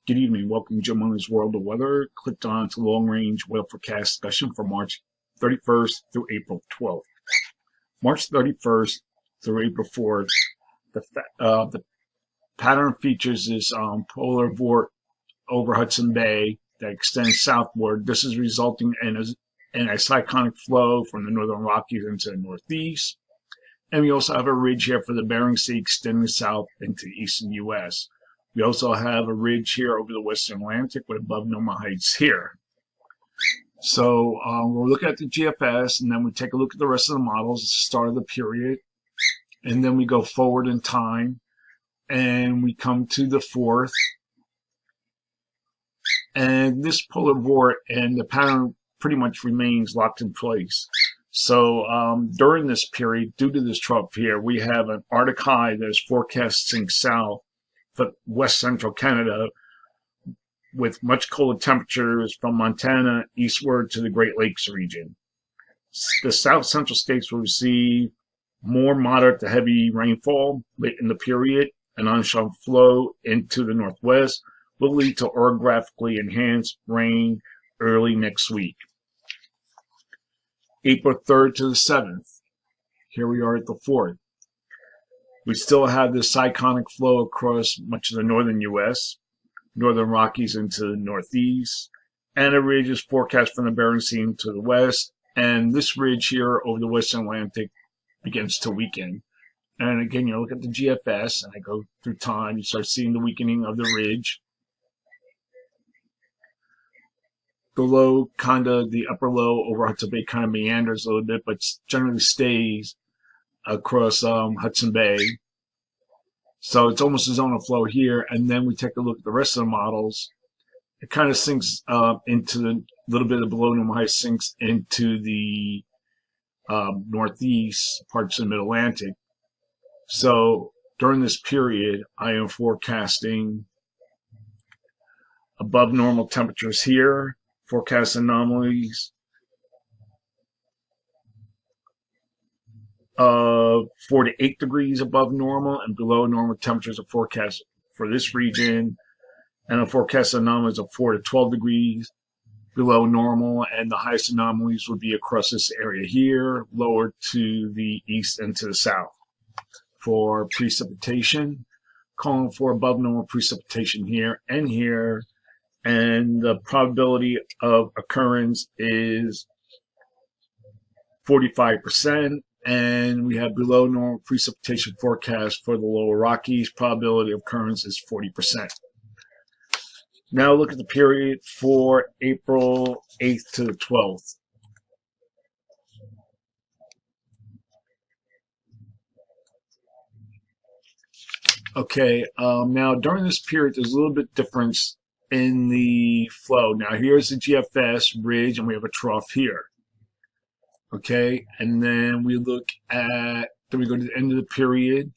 Good evening. Welcome to Joe Mullins' World of Weather. Clicked on to long range weather forecast discussion for March 31st through April 12th. March 31st through April 4th, the pattern features this polar vortex over Hudson Bay that extends southward. This is resulting in a cyclonic flow from the northern Rockies into the northeast. And we also have a ridge here for the Bering Sea extending south into the eastern U.S. We also have a ridge here over the western Atlantic with above normal heights here. So we'll look at the GFS, and then we take a look at the rest of the models at the start of the period. And then we go forward in time, and we come to the 4th. And this polar vortex and the pattern pretty much remains locked in place. So during this period, due to this trough here, we have an Arctic high that is forecasting south for west central Canada with much colder temperatures from Montana eastward to the Great Lakes region. The south central states will receive more moderate to heavy rainfall late in the period. An onshore flow into the northwest will lead to orographically enhanced rain early next week. April 3rd to the 7th. Here we are at the 4th. We still have this cyclonic flow across much of the northern U.S., northern Rockies into the northeast, and a ridge is forecast from the Bering Sea to the west, and this ridge here over the western Atlantic begins to weaken. And again, you look at the GFS, and I go through time, you start seeing the weakening of the ridge. The low, kind of the upper low over Hudson Bay kind of meanders a little bit, but generally stays across Hudson Bay. So it's almost a zone of flow here. And then we take a look at the rest of the models. It kind of sinks into the little bit of below normal height, sinks into the northeast parts of the mid-Atlantic. So during this period, I am forecasting above normal temperatures here, forecast anomalies of 4 to 8 degrees above normal, and below normal temperatures are forecast for this region, and a forecast anomalies of 4 to 12 degrees below normal, and the highest anomalies would be across this area here, lower to the east and to the south. For precipitation, calling for above normal precipitation here and here, and the probability of occurrence is 45%, and we have below normal precipitation forecast for the lower Rockies. Probability of occurrence is 40%. Now look at the period for April 8th to the 12th. Okay, now during this period, there's a little bit difference in the flow. Now here's the GFS ridge, and we have a trough here. Okay, and then we look at, then we go to the end of the period,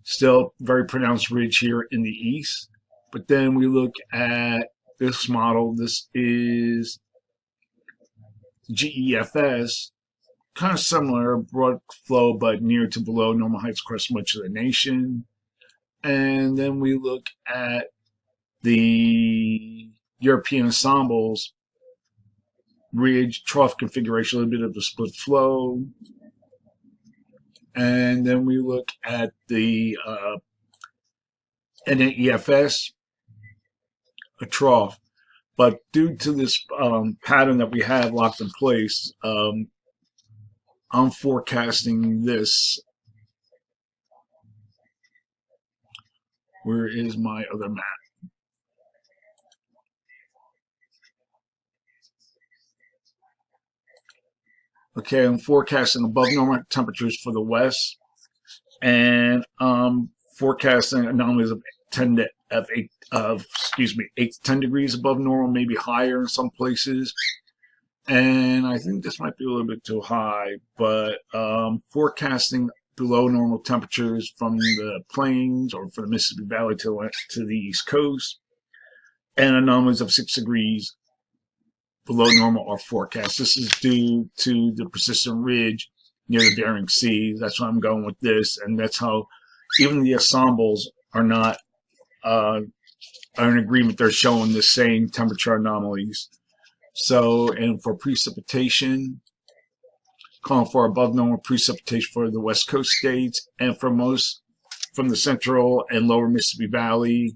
still very pronounced ridge here in the east. But then we look at this model. This is GEFS, kind of similar, broad flow, but near to below normal heights across much of the nation. And then we look at the European ensembles, ridge, trough configuration, a little bit of a split flow. And then we look at the NAEFS, a trough. But due to this pattern that we have locked in place, I'm forecasting this. Where is my other map? Okay, I'm forecasting above normal temperatures for the west, and forecasting anomalies of 8 to 10 degrees above normal, maybe higher in some places. And I think this might be a little bit too high, but forecasting below normal temperatures from the plains or from the Mississippi Valley to the East Coast, and anomalies of 6 degrees below normal are forecast. This is due to the persistent ridge near the Bering Sea. That's why I'm going with this, and that's how even the ensembles are not are in agreement. They're showing the same temperature anomalies. So, and for precipitation, calling for above normal precipitation for the West Coast states and for most from the central and lower Mississippi Valley,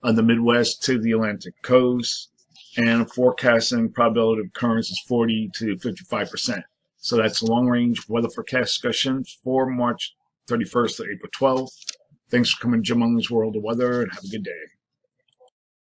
the Midwest to the Atlantic coast, and forecasting probability of occurrence is 40 to 55%. So that's long-range weather forecast discussion for March 31st to April 12th. Thanks for coming to Jim Munley's World of Weather, and have a good day.